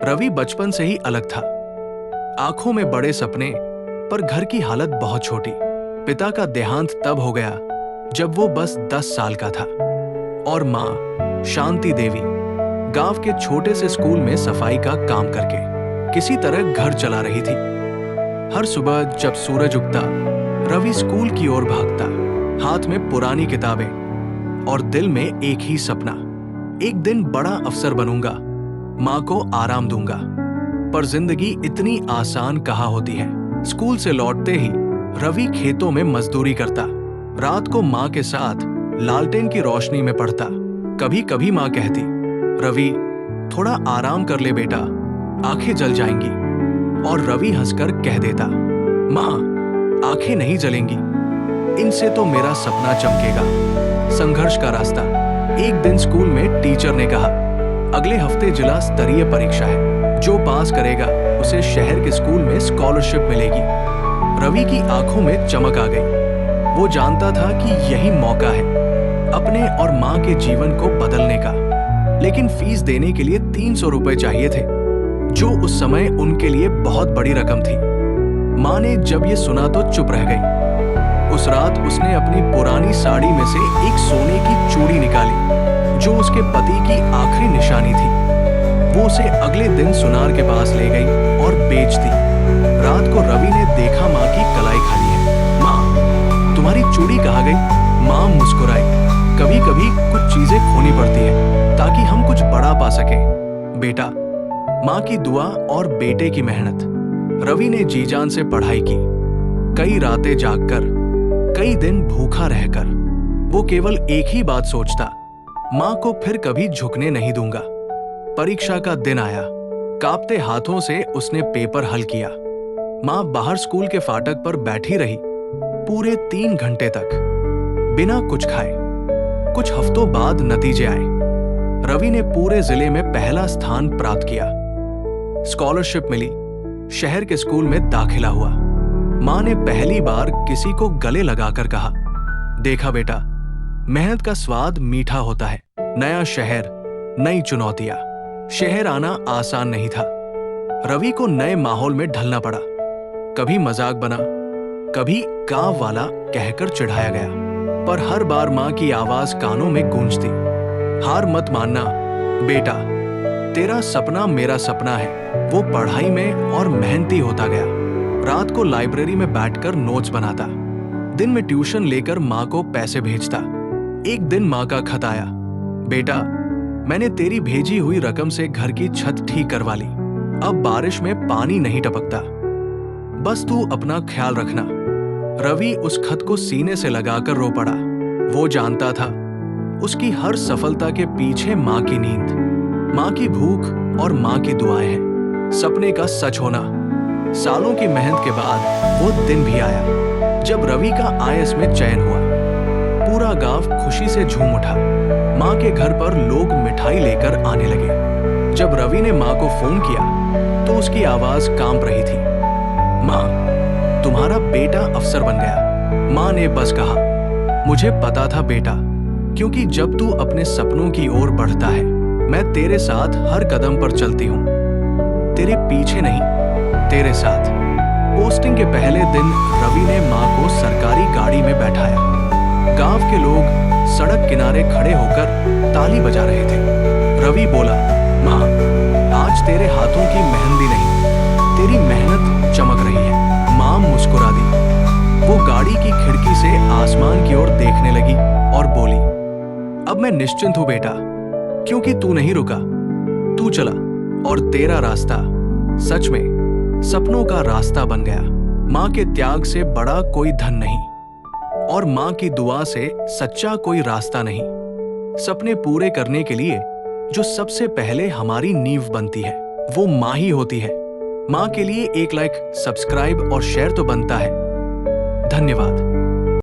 रवि बचपन से ही अलग था। आंखों में बड़े सपने, पर घर की हालत बहुत छोटी। पिता का देहांत तब हो गया जब वो बस 10 साल का था और माँ शांति देवी गांव के छोटे से स्कूल में सफाई का काम करके किसी तरह घर चला रही थी। हर सुबह जब सूरज उगता, रवि स्कूल की ओर भागता, हाथ में पुरानी किताबें और दिल में एक ही सपना, एक दिन बड़ा अफसर बनूंगा, माँ को आराम दूंगा। पर जिंदगी इतनी आसान कहाँ होती है। स्कूल से लौटते ही रवि खेतों में मजदूरी करता, रात को माँ के साथ लालटेन की रोशनी में पढ़ता। कभी कभी माँ कहती, रवि थोड़ा आराम कर ले बेटा, आंखें जल जाएंगी। और रवि हंसकर कह देता, माँ आंखें नहीं जलेंगी, इनसे तो मेरा सपना चमकेगा। संघर्ष का रास्ता। एक दिन स्कूल में टीचर ने कहा, अगले हफ्ते जिला स्तरीय परीक्षा है, जो पास करेगा उसे शहर के स्कूल में स्कॉलरशिप मिलेगी। रवि की आंखों में चमक आ गई। वो जानता था कि यही मौका है अपने और माँ के जीवन को बदलने का। लेकिन फीस देने के लिए 300 रुपए चाहिए थे, जो उस समय उनके लिए बहुत बड़ी रकम थी। माँ ने जब ये सुना तो चुप रह गई। उस रात उसने अपनी पुरानी साड़ी में से एक सोने की चूड़ी निकाली, जो उसके पति की आखिरी निशानी थी। वो उसे अगले दिन सुनार के पास ले गई और बेच दी। रात को रवि ने देखा माँ की कलाई खाली है। माँ तुम्हारी चूड़ी कहाँ गई? माँ मुस्कुराई। कभी कभी कुछ चीजें खोनी पड़ती है ताकि हम कुछ बड़ा पा सके बेटा। माँ की दुआ और बेटे की मेहनत। रवि ने जी जान से पढ़ाई की, कई रातें जागकर, कई दिन भूखा रहकर। वो केवल एक ही बात सोचता, माँ को फिर कभी झुकने नहीं दूंगा। परीक्षा का दिन आया। कांपते हाथों से उसने पेपर हल किया। माँ बाहर स्कूल के फाटक पर बैठी रही पूरे 3 घंटे तक, बिना कुछ खाए। कुछ हफ्तों बाद नतीजे आए। रवि ने पूरे जिले में पहला स्थान प्राप्त किया। स्कॉलरशिप मिली, शहर के स्कूल में दाखिला हुआ। माँ ने पहली बार किसी को गले लगाकर कहा, देखा बेटा, मेहनत का स्वाद मीठा होता है। नया शहर, नई चुनौतियां। शहर आना आसान नहीं था। रवि को नए माहौल में ढलना पड़ा। कभी मजाक बना, कभी गांव वाला कहकर चिढ़ाया गया, पर हर बार माँ की आवाज कानों में गूंजती, हार मत मानना बेटा, तेरा सपना मेरा सपना है। वो पढ़ाई में और मेहनती होता गया। रात को लाइब्रेरी में बैठकर नोट्स बनाता, दिन में ट्यूशन लेकर माँ को पैसे भेजता। एक दिन माँ का खत आया, बेटा मैंने तेरी भेजी हुई रकम से घर की छत ठीक करवा ली, अब बारिश में पानी नहीं टपकता, बस तू अपना ख्याल रखना। रवि उस खत को सीने से लगाकर रो पड़ा। वो जानता था उसकी हर सफलता के पीछे माँ की नींद, माँ की भूख और माँ की दुआएं हैं। सपने का सच होना। सालों की मेहनत के बाद वो दिन भी आया जब रवि का आईएएस में चयन हुआ। पूरा गांव खुशी से झूम उठा। माँ के घर पर लोग मिठाई लेकर आने लगे। जब रवि ने माँ को फोन किया तो उसकी आवाज कांप रही थी, माँ तुम्हारा बेटा अफसर बन गया। माँ ने बस कहा, मुझे पता था बेटा, क्योंकि जब तू अपने सपनों की ओर बढ़ता है, मैं तेरे साथ हर कदम पर चलती हूँ, तेरे पीछे नहीं, तेरे साथ। पोस्टिंग के पहले दिन रवि ने माँ को सरकारी गाड़ी में बैठाया। गांव के लोग सड़क किनारे खड़े होकर ताली बजा रहे थे। रवि बोला, माँ आज तेरे हाथों की मेहंदी नहीं, तेरी मेहनत चमक रही है। माँ मुस्कुरा दी। वो गाड़ी की खिड़की से आसमान की ओर देखने लगी और बोली, अब मैं निश्चिंत हूं बेटा, क्योंकि तू नहीं रुका, तू चला और तेरा रास्ता सच में सपनों का रास्ता बन गया। माँ के त्याग से बड़ा कोई धन नहीं और माँ की दुआ से सच्चा कोई रास्ता नहीं। सपने पूरे करने के लिए जो सबसे पहले हमारी नींव बनती है, वो माँ ही होती है। माँ के लिए एक लाइक, सब्सक्राइब और शेयर तो बनता है। धन्यवाद।